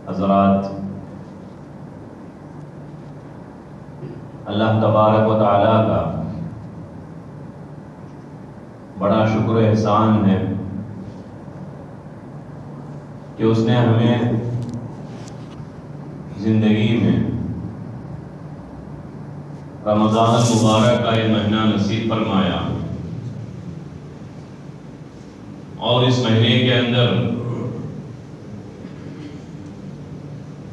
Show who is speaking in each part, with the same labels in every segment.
Speaker 1: حضرات، اللہ تبارک و تعالیٰ کا بڑا شکر و احسان ہے کہ اس نے ہمیں زندگی میں رمضان المبارک کا یہ مہینہ نصیب فرمایا، اور اس مہینے کے اندر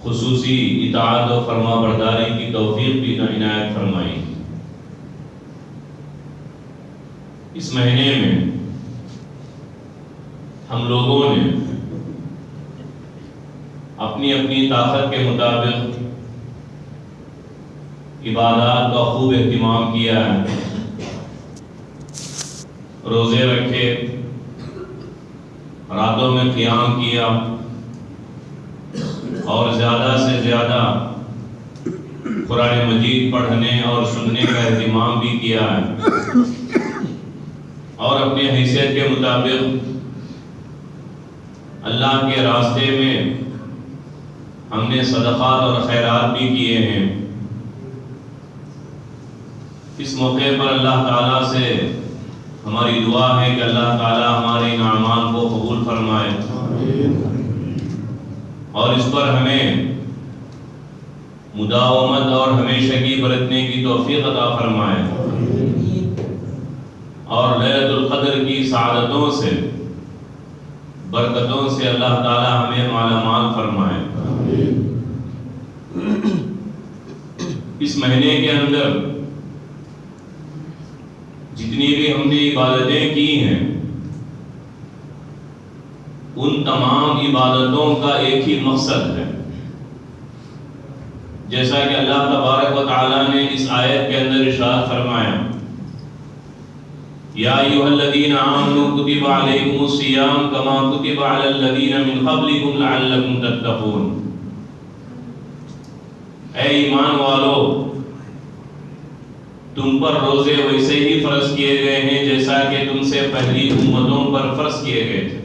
Speaker 1: خصوصی اطاعت و فرما برداری کی توفیق بھی عنایت فرمائی۔ اس مہینے میں ہم لوگوں نے اپنی اپنی طاقت کے مطابق عبادات کا خوب اہتمام کیا ہے، روزے رکھے، راتوں میں قیام کیا، اور زیادہ سے زیادہ قرآن مجید پڑھنے اور سننے کا اہتمام بھی کیا ہے، اور اپنی حیثیت کے مطابق اللہ کے راستے میں ہم نے صدقات اور خیرات بھی کیے ہیں۔ اس موقع پر اللہ تعالیٰ سے ہماری دعا ہے کہ اللہ تعالیٰ ہمارے ان اعمال کو قبول فرمائے، اور اس پر ہمیں مداومت اور ہمیشگی برتنے کی توفیق عطا فرمائے، اور لیلۃ القدر کی سعادتوں سے، برکتوں سے اللہ تعالیٰ ہمیں مالا مال فرمائے۔ اس مہینے کے اندر جتنی بھی ہم نے عبادتیں کی ہیں، ان تمام عبادتوں کا ایک ہی مقصد ہے، جیسا کہ اللہ تبارک و تعالیٰ نے اس آیت کے اندر ارشاد فرمایا، یا ایھا الذین آمنوا کتب علیکم الصیام کما کتب علی الذین من قبلکم لعلکم تتقون۔ اے ایمان والو، تم پر روزے ویسے ہی فرض کیے گئے ہیں جیسا کہ تم سے پہلی امتوں پر فرض کیے گئے تھے۔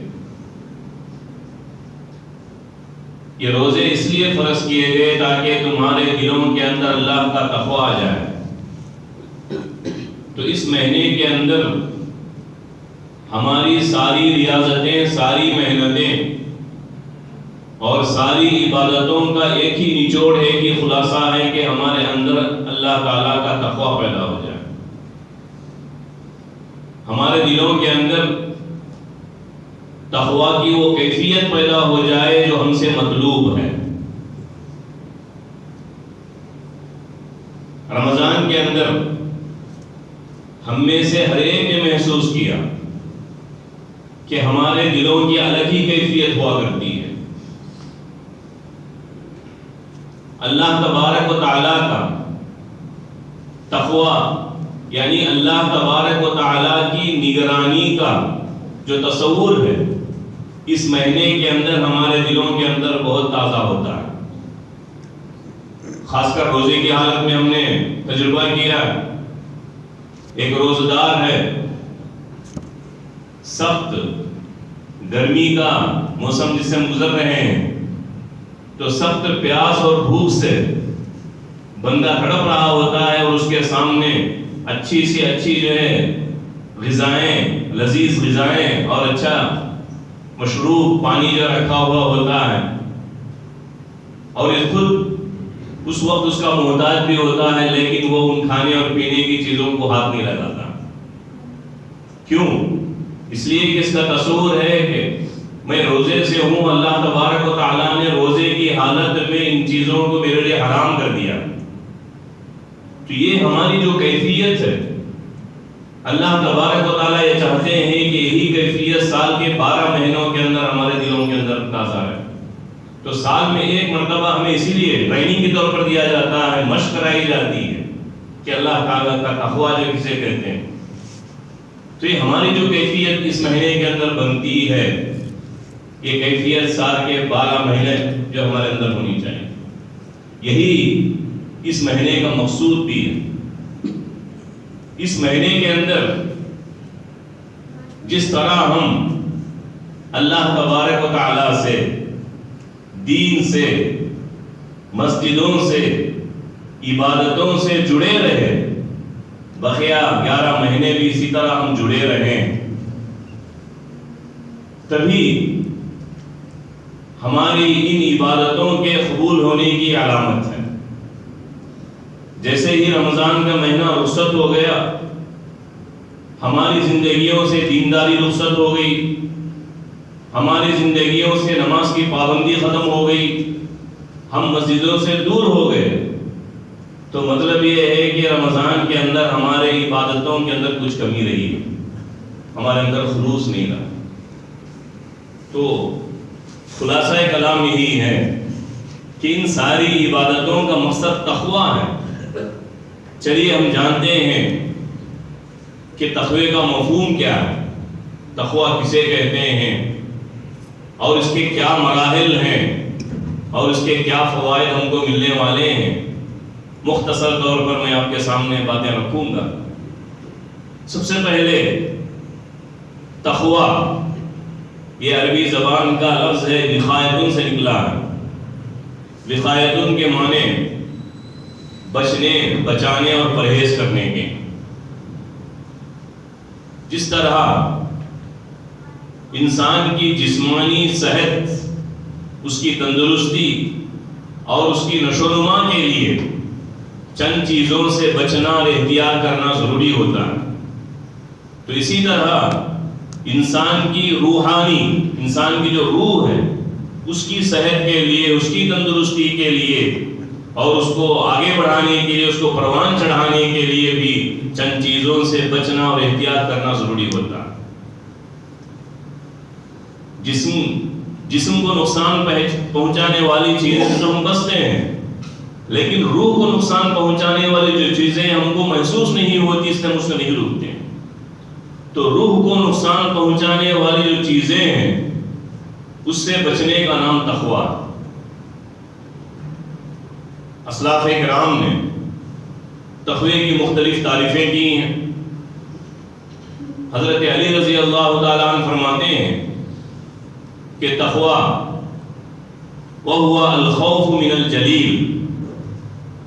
Speaker 1: یہ روزے اس لیے فرض کیے گئے تاکہ تمہارے دلوں کے اندر اللہ کا تقویٰ آ جائے۔ تو اس مہینے کے اندر ہماری ساری ریاضتیں، ساری محنتیں اور ساری عبادتوں کا ایک ہی نچوڑ ہے، کہ خلاصہ ہے کہ ہمارے اندر اللہ تعالیٰ کا تقویٰ پیدا ہو جائے، ہمارے دلوں کے اندر تقویٰ کی وہ کیفیت پیدا ہو جائے جو ہم سے مطلوب ہے۔ رمضان کے اندر ہم میں سے ہر ایک نے محسوس کیا کہ ہمارے دلوں کی الگ ہی کیفیت ہوا کرتی ہے۔ اللہ تبارک و تعالیٰ کا تقویٰ، یعنی اللہ تبارک و تعالیٰ کی نگرانی کا جو تصور ہے، اس مہینے کے اندر ہمارے دلوں کے اندر بہت تازہ ہوتا ہے۔ خاص کر روزے کی حالت میں ہم نے تجربہ کیا، ایک روزہ دار ہے، سخت گرمی کا موسم جس سے ہم گزر رہے ہیں، تو سخت پیاس اور بھوک سے بندہ تڑپ رہا ہوتا ہے، اور اس کے سامنے اچھی سی اچھی جو ہے غذائیں، لذیذ غذائیں اور اچھا مشروب پانی جو رکھا ہوا ہوتا ہے، اور یہ خود اس وقت اس کا محتاج بھی ہوتا ہے، لیکن وہ ان کھانے اور پینے کی چیزوں کو ہاتھ نہیں لگاتا۔ کیوں؟ اس لیے کہ اس کا تصور ہے کہ میں روزے سے ہوں، اللہ تبارک و تعالیٰ نے روزے کی حالت میں ان چیزوں کو میرے لیے حرام کر دیا۔ تو یہ ہماری جو کیفیت ہے، اللہ تبارک و تعالیٰ یہ چاہتے ہیں کہ یہی کیفیت سال کے 12 مہینوں کے اندر ہمارے دلوں کے اندر تازہ ہے۔ تو سال میں ایک مرتبہ ہمیں اسی لیے ٹریننگ کے طور پر دیا جاتا ہے، مشق کرائی جاتی ہے کہ اللہ تعالیٰ کا تقویٰ جو کسے کہتے ہیں۔ تو یہ ہماری جو کیفیت اس مہینے کے اندر بنتی ہے، یہ کیفیت سال کے 12 مہینے جو ہمارے اندر ہونی چاہیے، یہی اس مہینے کا مقصود بھی ہے۔ اس مہینے کے اندر جس طرح ہم اللہ تبارک و تعالیٰ سے دین سے، مسجدوں سے، عبادتوں سے جڑے رہے، بقیہ 11 مہینے بھی اسی طرح ہم جڑے رہیں، تبھی ہماری ان عبادتوں کے قبول ہونے کی علامت ہے۔ جیسے ہی رمضان کا مہینہ رخصت ہو گیا، ہماری زندگیوں سے دینداری رخصت ہو گئی، ہماری زندگیوں سے نماز کی پابندی ختم ہو گئی، ہم مسجدوں سے دور ہو گئے، تو مطلب یہ ہے کہ رمضان کے اندر ہمارے عبادتوں کے اندر کچھ کمی رہی ہے، ہمارے اندر خلوص نہیں رہا۔ تو خلاصہ کلام یہی ہے کہ ان ساری عبادتوں کا مقصد تقویٰ ہے۔ چلیے ہم جانتے ہیں کہ تقوی کا مفہوم کیا ہے، تقویٰ کسے کہتے ہیں، اور اس کے کیا مراحل ہیں، اور اس کے کیا فوائد ہم کو ملنے والے ہیں۔ مختصر طور پر میں آپ کے سامنے باتیں رکھوں گا۔ سب سے پہلے تقویٰ یہ عربی زبان کا لفظ ہے، وقایتن سے نکلا ہے۔ وقایتن کے معنی بچنے، بچانے اور پرہیز کرنے کے۔ جس طرح انسان کی جسمانی صحت، اس کی تندرستی اور اس کی نشو و نما کے لیے چند چیزوں سے بچنا اور احتیاط کرنا ضروری ہوتا ہے، تو اسی طرح انسان کی روحانی، انسان کی جو روح ہے، اس کی صحت کے لیے، اس کی تندرستی کے لیے اور اس کو آگے بڑھانے کے لیے، اس کو پروان چڑھانے کے لیے بھی چند چیزوں سے بچنا اور احتیاط کرنا ضروری ہوتا ہے۔ جسم کو نقصان پہنچانے والی چیزیں تو ہم بچتے ہیں، لیکن روح کو نقصان پہنچانے والی جو چیزیں ہم کو محسوس نہیں ہوتی، اس لیے ہم اس سے نہیں رکتے۔ تو روح کو نقصان پہنچانے والی جو چیزیں ہیں، اس سے بچنے کا نام تقویٰ۔ اسلاف کرام نے تقوی کی مختلف تعریفیں کی ہیں۔ حضرت علی رضی اللہ تعالیٰ عنہ فرماتے ہیں کہ تقویٰ وَهُوَ الْخَوْفُ مِنَ الْجَلِيلِ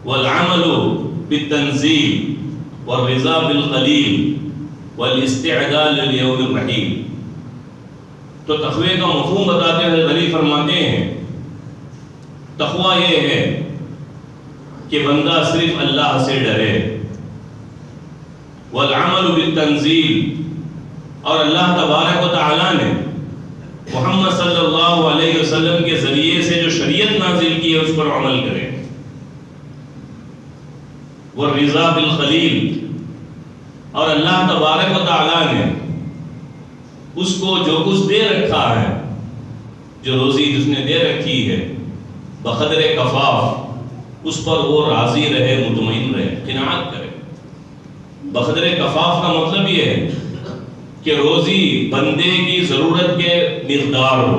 Speaker 1: وَالْعَمَلُ بِالتَّنزِيلِ وَالرِّضَا بِالْقَلِيلِ وَالْإِسْتِعْدَادُ لِيَوْمِ الرَّحِيلِ۔ تو تقوی کا مفہوم بتاتے ہوئے حضرت علی فرماتے ہیں، تقویٰ یہ ہے کہ بندہ صرف اللہ سے ڈرے، وَالْعَمَلُ بِالتَّنزِيلِ، اور اللہ تبارک و تعالیٰ نے محمد صلی اللہ علیہ وسلم کے ذریعے سے جو شریعت نازل کی ہے اس پر عمل کرے، وَالرِّضَا بِالْقَلِيلِ، اور اللہ تبارک و تعالیٰ نے اس کو جو کچھ دے رکھا ہے، جو روزی جس نے دے رکھی ہے، بقدر کفاف اس پر وہ راضی رہے، مطمئن رہے، قناعت کرے۔ بقدر کفاف کا مطلب یہ ہے کہ روزی بندے کی ضرورت کے مقدار ہو،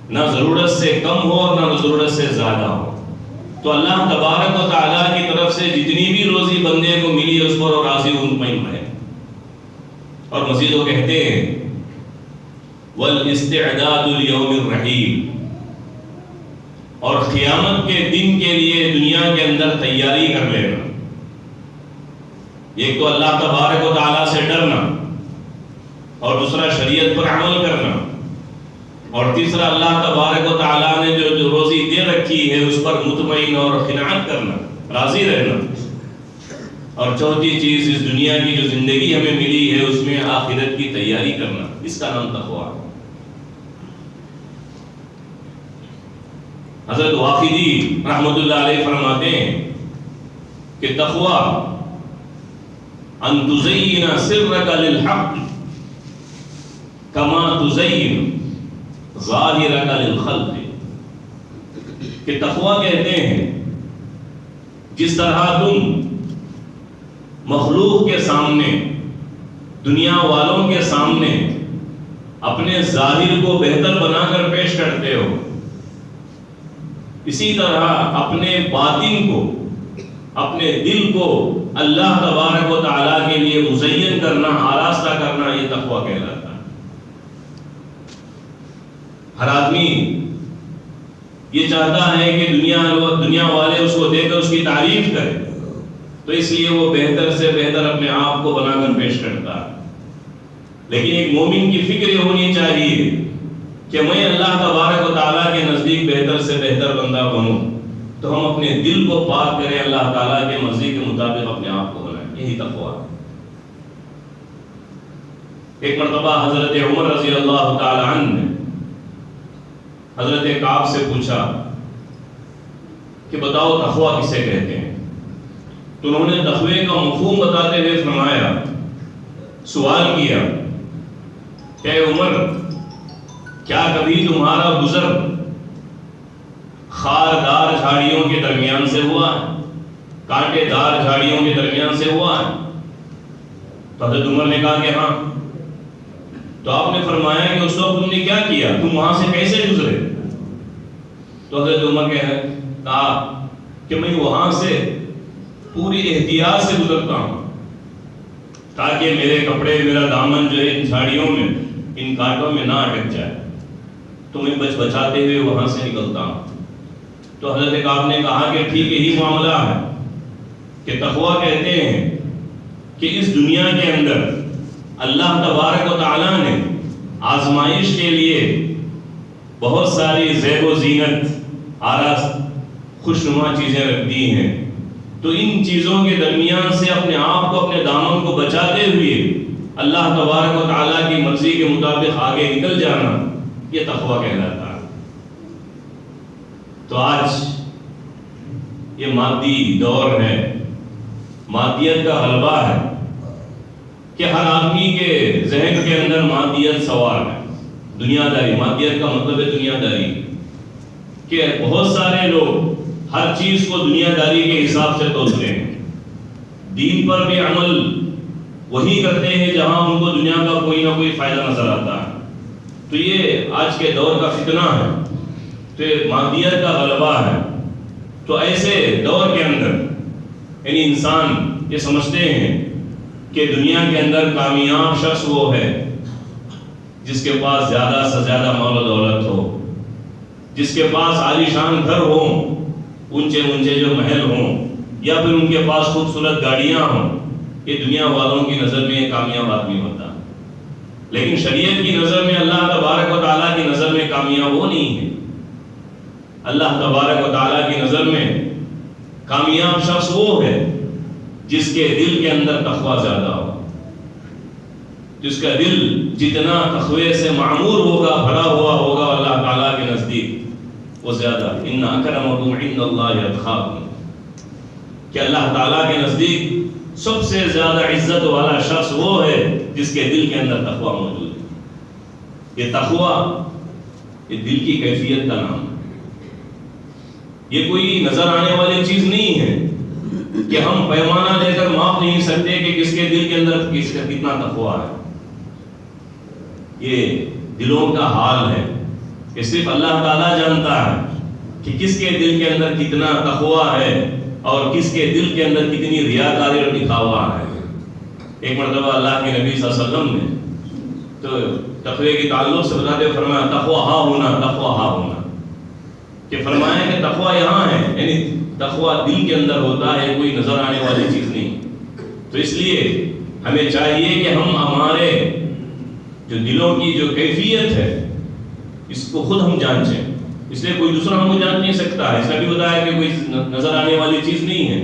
Speaker 1: نہ ضرورت سے کم ہو اور نہ ضرورت سے زیادہ ہو۔ تو اللہ تبارک و تعالیٰ کی طرف سے جتنی بھی روزی بندے کو ملی ہے اس پر وہ راضی و مطمئن رہے۔ اور مزید وہ کہتے ہیں وَالْإِسْتِعْدَادُ لِيَوْمِ الرَّحِيلِ، اور قیامت کے دن کے لیے دنیا کے اندر تیاری کر لینا۔ ایک تو اللہ تبارک و تعالیٰ سے ڈرنا، اور دوسرا شریعت پر عمل کرنا، اور تیسرا اللہ تبارک و تعالیٰ نے جو روزی دے رکھی ہے اس پر مطمئن اور قناعت کرنا، راضی رہنا، اور چوتھی چیز اس دنیا کی جو زندگی ہمیں ملی ہے اس میں آخرت کی تیاری کرنا، اس کا نام تقویٰ۔ حضرت واقدی رحمت اللہ علیہ فرماتے ہیں کہ تقویٰ ان تزین سرک للحق کما تزین ظاہرک للخلق، کہ تقویٰ کہتے ہیں جس طرح تم مخلوق کے سامنے، دنیا والوں کے سامنے اپنے ظاہر کو بہتر بنا کر پیش کرتے ہو، اسی طرح اپنے باطن کو، اپنے دل کو اللہ تبارک و تعالیٰ کے لیے مزین کرنا، آراستہ کرنا، یہ تقویٰ کہلاتا ہے۔ ہر آدمی یہ چاہتا ہے کہ دنیا والے اس کو دیکھ کر اس کی تعریف کریں، تو اس لیے وہ بہتر سے بہتر اپنے آپ کو بنا کر پیش کرتا ہے۔ لیکن ایک مومن کی فکر یہ ہونی چاہیے کہ میں اللہ تبارک و تعالیٰ کے نزدیک بہتر سے بہتر بندہ بنوں، تو ہم اپنے دل کو پاک کریں، اللہ تعالیٰ کے مرضی کے مطابق اپنے آپ کو بنائیں، یہی تقویٰ ہے۔ ایک مرتبہ حضرت عمر رضی اللہ تعالی عنہ نے حضرت کعب سے پوچھا کہ بتاؤ تقویٰ کسے کہتے ہیں؟ تو انہوں نے تقوی کا مفہوم بتاتے ہوئے فرمایا، سوال کیا کہ اے عمر، کیا کبھی تمہارا گزر خاردار جھاڑیوں کے درمیان سے ہوا ہے، کانٹے دار جھاڑیوں کے درمیان سے ہوا ہے؟ تو حضرت عمر نے کہا کہ ہاں۔ تو آپ نے فرمایا کہ اس وقت تم نے کیا کیا، تم وہاں سے کیسے گزرے؟ تو حضرت عمر نے کہا کہ میں وہاں سے پوری احتیاط سے گزرتا ہوں تاکہ میرے کپڑے، میرا دامن جو ہے ان جھاڑیوں میں، ان کانٹوں میں نہ اٹک جائے، تو میں بچاتے ہوئے وہاں سے نکلتا ہوں۔ تو حضرت کعب نے کہا کہ ٹھیک یہی معاملہ ہے کہ تقویٰ کہتے ہیں کہ اس دنیا کے اندر اللہ تبارک و تعالیٰ نے آزمائش کے لیے بہت ساری زیب و زینت، آراست، خوشنما چیزیں رکھ دی ہیں، تو ان چیزوں کے درمیان سے اپنے آپ کو، اپنے دامن کو بچاتے ہوئے اللہ تبارک و تعالیٰ کی مرضی کے مطابق آگے نکل جانا، یہ تقویٰ کہلاتا ہے۔ تو آج یہ مادی دور ہے، مادیت کا غلبہ ہے کہ ہر آدمی کے ذہن کے اندر مادیت سوار ہے، دنیا داری۔ مادیت کا مطلب ہے دنیا داری، کہ بہت سارے لوگ ہر چیز کو دنیا داری کے حساب سے تولتے ہیں، دین پر بھی عمل وہی کرتے ہیں جہاں ان کو دنیا کا کوئی نہ کوئی فائدہ نظر آتا ہے۔ تو یہ آج کے دور کا فتنہ ہے، تو یہ مادیت کا غلبہ ہے۔ تو ایسے دور کے اندر یعنی انسان یہ سمجھتے ہیں کہ دنیا کے اندر کامیاب شخص وہ ہے جس کے پاس زیادہ سے زیادہ مال و دولت ہو، جس کے پاس عالیشان گھر ہوں، اونچے اونچے جو محل ہوں، یا پھر ان کے پاس خوبصورت گاڑیاں ہوں۔ یہ دنیا والوں کی نظر میں یہ کامیاب آدمی ہوتا ہے، لیکن شریعت کی نظر میں، اللہ تبارک و تعالیٰ کی نظر میں کامیاب وہ نہیں ہے۔ اللہ تبارک و تعالیٰ کی نظر میں کامیاب شخص وہ ہے جس کے دل کے اندر تقویٰ زیادہ ہو، جس کا دل جتنا تقوی سے معمور ہوگا، بھرا ہوا ہوگا اللہ تعالیٰ کے نزدیک، وہ زیادہ۔ ان اکرمکم عند اللہ اتقاکم، کہ اللہ تعالیٰ کے نزدیک سب سے زیادہ عزت والا شخص وہ ہے جس کے دل کے اندر تقویٰ موجود ہے۔ یہ تقویٰ یہ دل کی کیفیت کا نام ہے، یہ کوئی نظر آنے والی چیز نہیں ہے کہ ہم پیمانہ لے کر ماپ نہیں سکتے کہ کس کے دل کے اندر کس کا کتنا تقویٰ ہے۔ یہ دلوں کا حال ہے کہ صرف اللہ تعالیٰ جانتا ہے کہ کس کے دل کے اندر کتنا تقویٰ ہے اور کس کے دل کے اندر کتنی ریاکاری اور دکھاوا ہے۔ ایک مرتبہ اللہ کے نبی صلی اللہ علیہ وسلم نے تو تقوی کے تعلق سے بتاتے فرمایا تقویٰ ہاں ہونا، تقویٰ ہاں ہونا، کہ فرمایا کہ تقویٰ یہاں ہے، یعنی تقویٰ دل کے اندر ہوتا ہے، کوئی نظر آنے والی چیز نہیں۔ تو اس لیے ہمیں چاہیے کہ ہم ہمارے جو دلوں کی جو کیفیت ہے اس کو خود ہم جانچیں، اس لیے کوئی دوسرا ہم کو جان نہیں سکتا ہے۔ اس نے بھی بتایا کہ کوئی نظر آنے والی چیز نہیں ہے۔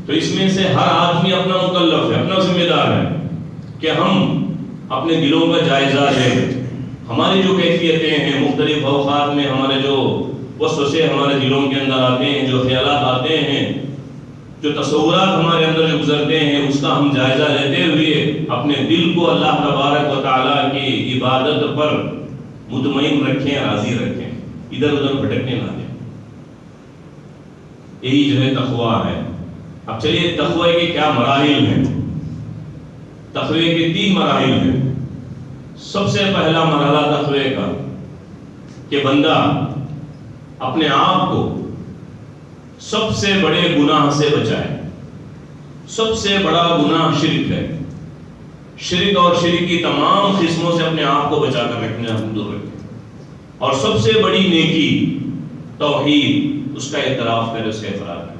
Speaker 1: تو اس میں سے ہر آدمی اپنا مکلف ہے، اپنا ذمہ دار ہے کہ ہم اپنے دلوں کا جائزہ لیں۔ ہماری جو کیفیتیں ہیں مختلف اوقات میں، ہمارے جو وسوسے ہمارے دلوں کے اندر آتے ہیں، جو خیالات آتے ہیں، جو تصورات ہمارے اندر جو گزرتے ہیں، اس کا ہم جائزہ لیتے ہوئے اپنے دل کو اللہ تبارک و تعالیٰ کی عبادت پر مطمئن رکھیں، راضی رکھیں، ادھر ادھر بھٹکنے نہ دیں۔ یہی جو ہے تقویٰ ہے۔ اب چلیے تقوی کے کیا مراحل ہیں؟ تقوی کے 3 مراحل ہیں۔ سب سے پہلا مرحلہ تقوی کا کہ بندہ اپنے آپ کو سب سے بڑے گناہ سے بچائے۔ سب سے بڑا گناہ شرک ہے۔ شرک اور شرک کی تمام قسموں سے اپنے آپ کو بچا کر رکھنا، دور رکھیں۔ اور سب سے بڑی نیکی توحید، اس کا اعتراف کرے، اس کا اقرار کرے.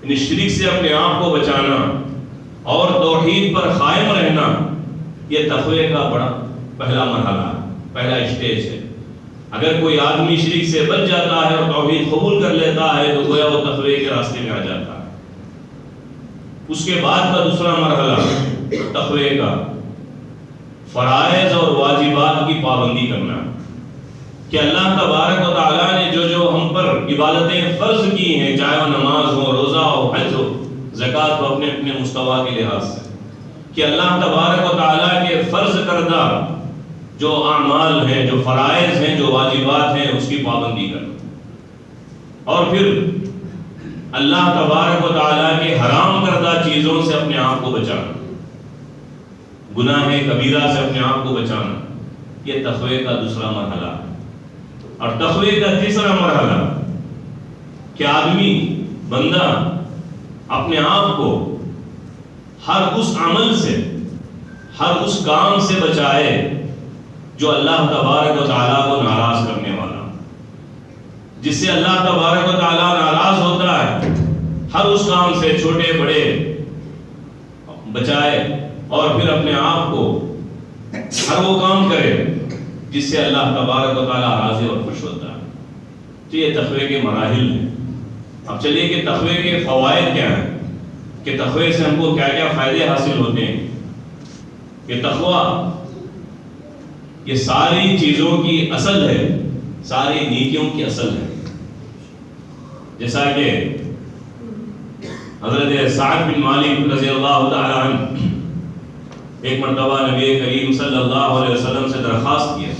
Speaker 1: یعنی شرک سے اپنے آپ کو بچانا اور توحید پر قائم رہنا، یہ تقوی کا بڑا پہلا مرحلہ، پہلا اسٹیج ہے. اگر کوئی آدمی شرک سے بچ جاتا ہے اور توحید قبول کر لیتا ہے تو گویا وہ تقوی کے راستے میں آ جاتا ہے. اس کے بعد کا دوسرا مرحلہ تقوی کا فرائض اور واجبات کی پابندی کرنا، کہ اللہ تبارک و تعالیٰ نے جو ہم پر عبادتیں فرض کی ہیں، چاہے وہ نماز ہو، روزہ ہو، حج ہو، زکوٰۃ ہو، اپنے اپنے مستویٰ کے لحاظ سے، کہ اللہ تبارک و تعالیٰ کے فرض کردہ جو اعمال ہیں، جو فرائض ہیں، جو واجبات ہیں، اس کی پابندی کرنا. اور پھر اللہ تبارک و تعالیٰ کے حرام کردہ چیزوں سے اپنے آپ کو بچانا، گناہ کبیرہ سے اپنے آپ کو بچانا، یہ تقوی کا دوسرا مرحلہ. اور تقوی کا تیسرا مرحلہ کہ آدمی، بندہ اپنے آپ کو ہر اس عمل سے، ہر اس کام سے بچائے جو اللہ تبارک و تعالیٰ کو ناراض کرنے والا، جس سے اللہ تبارک و تعالیٰ ناراض ہوتا ہے. ہر اس کام سے، چھوٹے بڑے، بچائے، اور پھر اپنے آپ کو ہر وہ کام کرے جس سے اللہ تبارک و تعالیٰ راضی اور خوش ہوتا ہے. تو یہ تقوی کے مراحل ہیں. اب چلیے کہ تقوی کے فوائد کیا ہیں، کہ تقوی سے ہم کو کیا کیا فائدے حاصل ہوتے ہیں. کہ تقوی یہ ساری چیزوں کی اصل ہے، ساری نیکیوں کی اصل ہے. جیسا کہ حضرت سعد بن مالک رضی اللہ تعالی عنہ ایک مرتبہ نبی کریم صلی اللہ علیہ وسلم سے درخواست کیا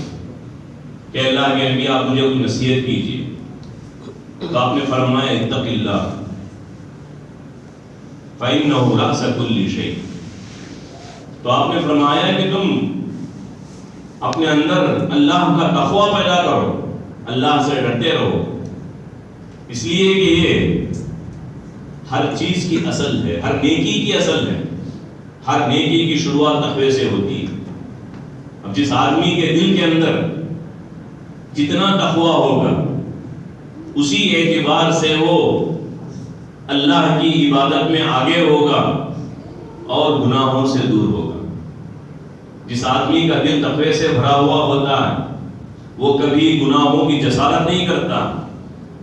Speaker 1: کہ اللہ کے نبی آپ مجھے کوئی نصیحت کیجیے. تو آپ نے فرمایا اتق اللہ فإنہ رأس کل شیء. تو آپ نے فرمایا کہ تم اپنے اندر اللہ کا تقوی پیدا کرو، اللہ سے ڈرتے رہو، اس لیے کہ یہ ہر چیز کی اصل ہے، ہر نیکی کی اصل ہے. ہر نیکی کی شروعات تقوی سے ہوتی ہے. اب جس آدمی کے دل کے اندر جتنا تقوی ہوگا، اسی اعتبار سے وہ اللہ کی عبادت میں آگے ہوگا اور گناہوں سے دور ہوگا. جس آدمی کا دل تقوی سے بھرا ہوا ہوتا ہے، وہ کبھی گناہوں کی جسارت نہیں کرتا،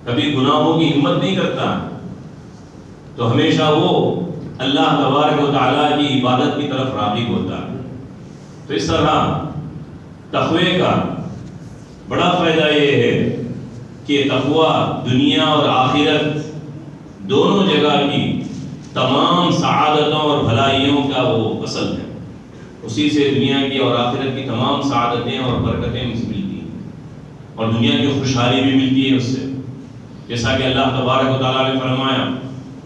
Speaker 1: کبھی گناہوں کی ہمت نہیں کرتا، تو ہمیشہ وہ اللہ تبارک و تعالیٰ کی عبادت کی طرف راغب ہوتا ہے. تو اس طرح تقوی کا بڑا فائدہ یہ ہے کہ تقوی دنیا اور آخرت دونوں جگہ کی تمام سعادتوں اور بھلائیوں کا وہ اصل ہے. اسی سے دنیا کی اور آخرت کی تمام سعادتیں اور برکتیں ملتی ہیں، اور دنیا کی خوشحالی بھی ملتی ہے اس سے. جیسا کہ اللہ تبارک و تعالیٰ نے فرمایا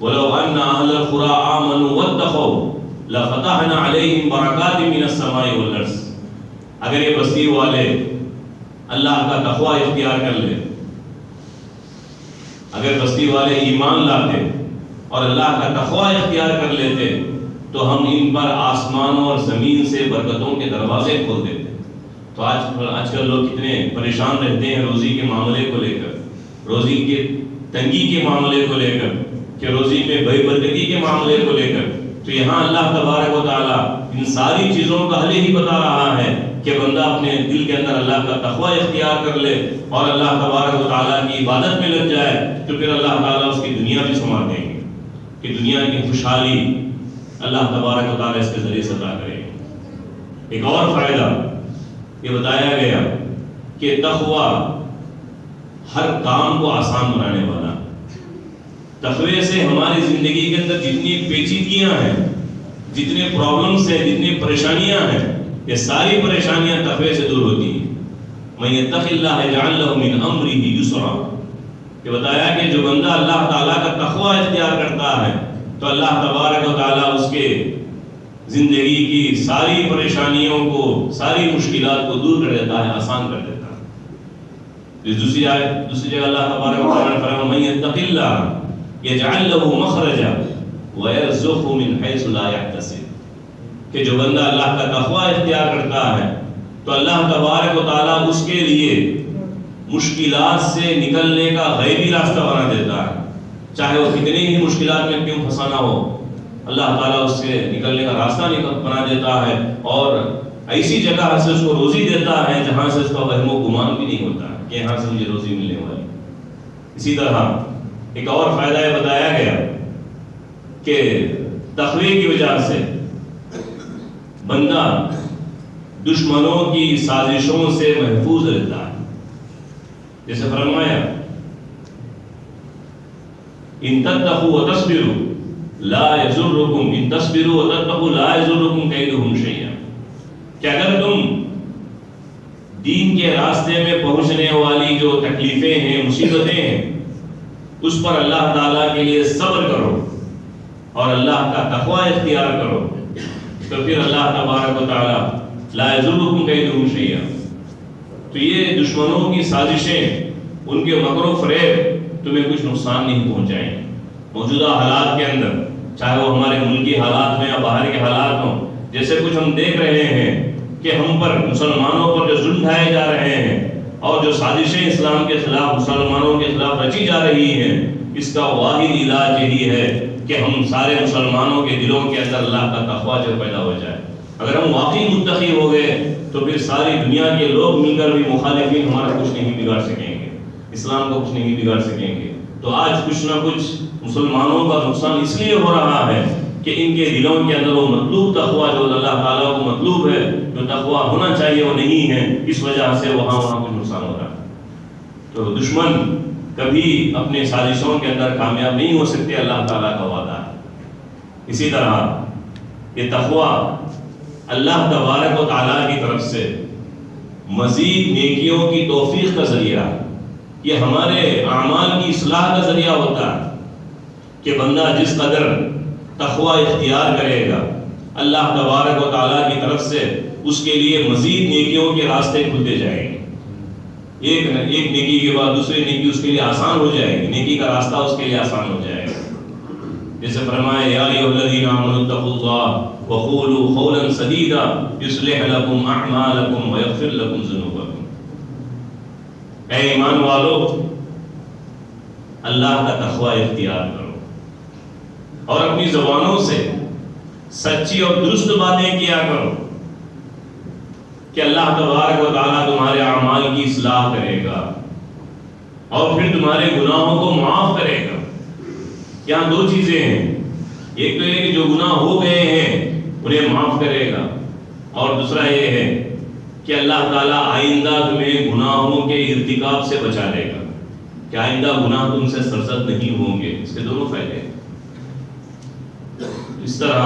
Speaker 1: وَلَوْ أَنَّ أَهْلَ الْقُرَىٰ آمَنُوا وَاتَّقَوْا لَفَتَحْنَا عَلَيْهِمْ بَرَكَاتٍ مِّنَ السَّمَاءِ وَالْأَرْضِ. اگر یہ بستی والے اللہ کا تقوی اختیار کر لے، اگر بستی والے ایمان لاتے اور اللہ کا تقوی اختیار کر لیتے، تو ہم ان پر آسمانوں اور زمین سے برکتوں کے دروازے کھول دیتے. تو آج کل لوگ کتنے پریشان رہتے ہیں روزی کے معاملے کو لے کر، روزی کے تنگی کے معاملے کو لے کر، کہ روزی میں بے برکتی کے معاملے کو لے کر. تو یہاں اللہ تبارک و تعالیٰ ان ساری چیزوں کا حل ہی بتا رہا ہے کہ بندہ اپنے دل کے اندر اللہ کا تقوی اختیار کر لے اور اللہ تبارک و تعالیٰ کی عبادت میں لگ جائے، تو پھر اللہ تعالیٰ اس کی دنیا بھی سنوار دیں گے، کہ دنیا کی خوشحالی اللہ تبارک و تعالیٰ اس کے ذریعے سے عطا کرے گا. ایک اور فائدہ یہ بتایا گیا کہ تقوی ہر کام کو آسان بنانے والا. تقوی سے ہماری زندگی کے اندر جتنی پیچیدگیاں ہیں، جتنے پرابلمس ہیں، جتنی پریشانیاں ہیں، یہ ساری پریشانیاں تقوی سے دور ہوتی ہیں. مَن يَتَّقِ اللَّهَ يَجْعَل لَّهُ مِنْ أَمْرِهِ يُسْرًا. کہ بتایا کہ جو بندہ اللہ تعالیٰ کا تقوی اختیار کرتا ہے تو اللہ تبارک و تعالیٰ اس کے زندگی کی ساری پریشانیوں کو، ساری مشکلات کو دور کر دیتا ہے، آسان کر دیتا ہے. دوسری جگہ اللہ تبارک و تعالیٰ نے فرمایا مَن يَتَّقِ اللَّهَ يَجْعَل لَّهُ مَخْرَجًا وَيَرْزُقْهُ مِنْ حَيْثُ لَا يَحْتَسِبُ. کہ جو بندہ اللہ کا تقوی اختیار کرتا ہے تو اللہ تبارک و تعالیٰ اس کے زندگی کی ساری مشکلات کو دور کر دیتا ہے، آسان کر دیتا ہے. دوسری جگہ اللہ تبارک و تعالیٰ نے فرمایا مَن يَتَّقِ اللَّهَ يَجْعَل لَّهُ مَخْرَجًا وَيَرْزُقْهُ مِنْ حَيْثُ لَا يَحْتَسِبُ. کہ جو بندہ اللہ کا تقوی اختیار کرتا ہے تو اللہ تبارک و تعالیٰ اس کے مشکلات سے نکلنے کا غیبی راستہ بنا دیتا ہے، چاہے وہ کتنی ہی مشکلات میں کیوں پھنسا نہ ہو، اللہ تعالیٰ اس سے نکلنے کا راستہ بنا دیتا ہے، اور ایسی جگہ سے اس کو روزی دیتا ہے جہاں سے اس کا وہم و گمان بھی نہیں ہوتا کہ یہاں سے مجھے روزی ملنے والی۔ اسی طرح ایک اور فائدہ یہ بتایا گیا کہ تقوی کی وجہ سے بندہ دشمنوں کی سازشوں سے محفوظ رہتا ہے، جیسے فرمایا ان تتقوا وتصبروا لا یضرکم، ان تصبروا وتتقوا لا یضرکم کیدہم شیئا، کہ اگر تم دین کے راستے میں پہنچنے والی جو تکلیفیں ہیں، مصیبتیں ہیں، اس پر اللہ تعالیٰ کے لیے صبر کرو اور اللہ کا تقوی اختیار کرو، تو پھر اللہ تبارک و تعالیٰ لا یضرکم کیدہم شیئا، تو یہ دشمنوں کی سازشیں، ان کے مکر و فریب تمہیں کچھ نقصان نہیں پہنچائیں گے۔ موجودہ حالات کے اندر، چاہے وہ ہمارے ملکی حالات میں یا باہر کے حالات ہوں، جیسے کچھ ہم دیکھ رہے ہیں کہ ہم پر، مسلمانوں پر جو ظلم ڈھائے جا رہے ہیں اور جو سازشیں اسلام کے خلاف، مسلمانوں کے خلاف رچی جا رہی ہیں، اس کا واحد علاج یہی ہے کہ ہم سارے مسلمانوں کے دلوں کے اندر اللہ کا تقوی جو پیدا ہو جائے۔ اگر ہم واقعی متقی ہو گئے تو پھر ساری دنیا کے لوگ مل کر بھی مخالفین ہمارا کچھ نہیں بگاڑ سکیں گے، اسلام کو کچھ نہیں بگاڑ سکیں گے۔ تو آج کچھ نہ کچھ مسلمانوں کا نقصان اس لیے ہو رہا ہے کہ ان کے دلوں کے اندر وہ مطلوب تقوی جو اللہ تعالیٰ کو مطلوب ہے، جو تقوی ہونا چاہیے وہ نہیں ہے، اس وجہ سے وہاں کچھ نقصان ہو رہا ہے۔ تو دشمن کبھی اپنے سازشوں کے اندر کامیاب نہیں ہو سکتے، اللہ تعالیٰ کا وعدہ ہے۔ اسی طرح یہ تقوی اللہ تبارک و تعالیٰ کی طرف سے مزید نیکیوں کی توفیق کا ذریعہ، یہ ہمارے اعمال کی اصلاح کا ذریعہ ہوتا ہے کہ بندہ جس قدر تقوی اختیار کرے گا، اللہ تبارک و تعالیٰ کی طرف سے اس کے لیے مزید نیکیوں کے راستے کھلتے جائیں گے۔ ایک نیکی کے بعد دوسری نیکی اس کے لیے آسان ہو جائے گی، نیکی کا راستہ اس کے لیے آسان ہو جائے گا۔ جیسے فرمایا یا ایھا الذین آمنوا اتقوا اللہ وقولوا قولا سدیدا یصلح لکم اعمالکم ویغفر لکم ذنوبکم، اے ایمان والو اللہ کا تقوی اختیار کرو اور اپنی زبانوں سے سچی اور درست باتیں کیا کرو کہ اللہ تبارک و تعالیٰ تمہارے اعمال کی اصلاح کرے گا اور پھر تمہارے گناہوں کو معاف کرے گا۔ یہاں دو چیزیں ہیں، ایک تو یہ کہ جو گناہ ہو گئے ہیں انہیں معاف کرے گا، اور دوسرا یہ ہے کہ اللہ تعالیٰ آئندہ تمہیں گناہوں کے ارتکاب سے بچا لے گا، کہ آئندہ گناہ تم سے سرزد نہیں ہوں گے۔ اس کے دونوں فائدے ہیں۔ اس طرح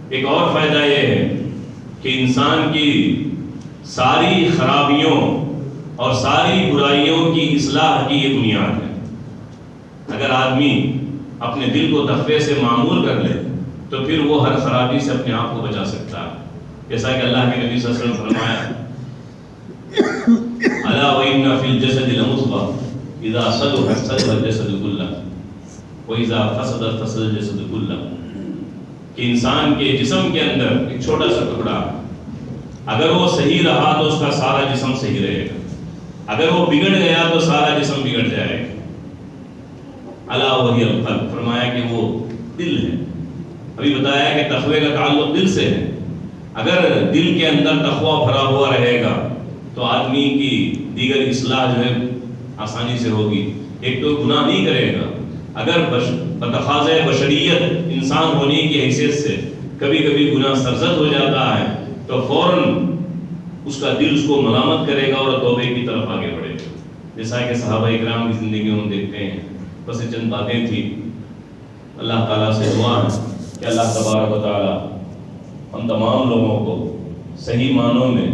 Speaker 1: ایک اور فائدہ یہ ہے کہ انسان کی ساری خرابیوں اور ساری برائیوں کی اصلاح کی یہ بنیاد ہے۔ اگر آدمی اپنے دل کو تقوی سے معمور کر لے تو پھر وہ ہر خرابی سے اپنے آپ کو بچا سکتا ہے، جیسا کہ اللہ کے نبی صلی اللہ علیہ وسلم فرمایا الا وان فی الجسد لمضغۃ اذا صلحت صلح الجسد كله واذا فسدت فسد الجسد كله، کہ انسان کے جسم کے اندر ایک چھوٹا سا ٹکڑا اگر وہ صحیح رہا تو اس کا سارا جسم صحیح رہے گا، اگر وہ بگڑ گیا تو سارا جسم بگڑ جائے گا۔ الا وہی القلب، فرمایا کہ وہ دل ہے۔ ابھی بتایا کہ تقوی کا تعلق دل سے ہے۔ اگر دل کے اندر تقوی بھرا ہوا رہے گا تو آدمی کی دیگر اصلاح جو ہے آسانی سے ہوگی۔ ایک تو گناہ نہیں کرے گا، اگر بتقاضۂ بشریت انسان ہونے کی حیثیت سے کبھی کبھی گناہ سرزد ہو جاتا ہے تو فوراً اس کا دل اس کو ملامت کرے گا اور توبے کی طرف آگے بڑھے گا، جیسا کہ صحابہ اکرام کی زندگی میں ہم دیکھتے ہیں۔ بس یہ چند باتیں تھیں۔ اللہ تعالیٰ سے دعا ہے کہ اللہ تبارک و تعالیٰ ہم تمام لوگوں کو صحیح معنوں میں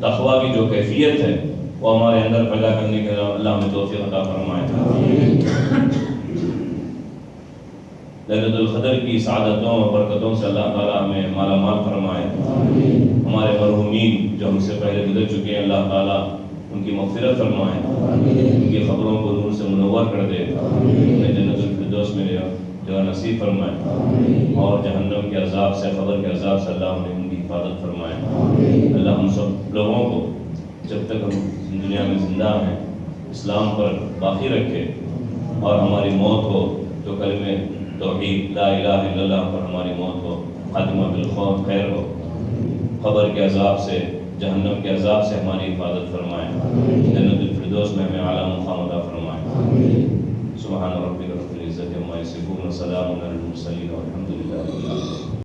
Speaker 1: تقوی کی جو کیفیت ہے وہ ہمارے اندر پیدا کرنے کے لیے اللہ ہمیں توفیق عطا فرمائے۔ ليلۃ القدر کی سعادتوں اور برکتوں سے اللہ تعالیٰ ہمیں مالا مال فرمائے۔ ہمارے مرحومین جو ہم سے پہلے گزر چکے ہیں اللہ تعالیٰ ان کی مغفرت فرمائے، ان کی خبروں کو نور سے منور کر دے، انہیں جنت الفردوس میں جگہ نصیب فرمائے، اور جہنم کے عذاب سے، قبر کے عذاب سے اللہ انہیں ان کی حفاظت فرمائے۔ اللہ ہم سب لوگوں کو جب تک ہم دنیا میں زندہ ہیں اسلام پر باقی رکھے، اور ہماری موت ہو تو کلمہ توحید لا الہ الا اللہ پر ہماری موت ہو، خاتمہ بالخیر خیر ہو، قبر کے عذاب سے، جہنم کے عذاب سے ہماری حفاظت فرمائے، جنت الفردوس میں ہمیں اعلیٰ مقام عطا فرمائے۔ سبحان ربک رب العزت عما یصفون وسلام علی المرسلین والحمد للہ رب العالمین۔